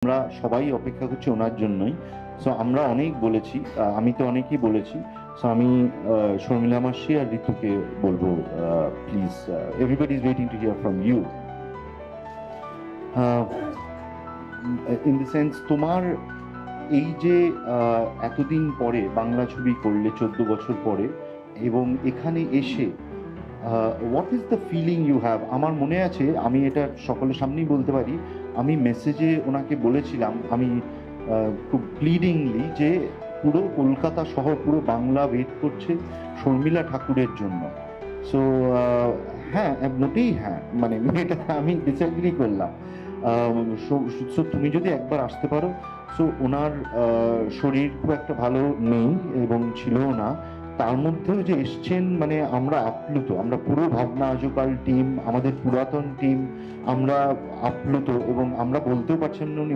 আমরা সবাই অপেক্ষা করছি ওনার জন্যই। সো আমরা অনেক বলেছি, আমি তো অনেকই বলেছি। সো আমি শর্মিলা মাসি আর ঋতুকে বলবো, please, everybody is waiting to hear from you. In the sense, তোমার এই যে এতদিন পরে বাংলা ছবি করলে, 14 বছর পরে, এবং এখানে এসে what is the feeling you have? আমার মনে আছে, আমি এটা সকলের সামনেই বলতে পারি, আমি মেসেজে ওনাকে বলেছিলাম, আমি খুব প্লিডিংলি, যে পুরো কলকাতা শহর, পুরো বাংলা ওয়েট করছে শর্মিলা ঠাকুরের জন্য। সো হ্যাঁ, মোটেই হ্যাঁ, মানে এটা আমি ডিসএগ্রি করলাম। সো তুমি যদি একবার আসতে পারো। সো ওনার শরীর খুব একটা ভালো নেই এবং ছিলও না, তার মধ্যেও যে এসছেন, মানে আমরা আপ্লুত, আমরা পুরো ভাবনা আজকাল টিম, আমাদের পুরাতন টিম, আমরা আপ্লুত, এবং আমরা বলতেও পারছেন না উনি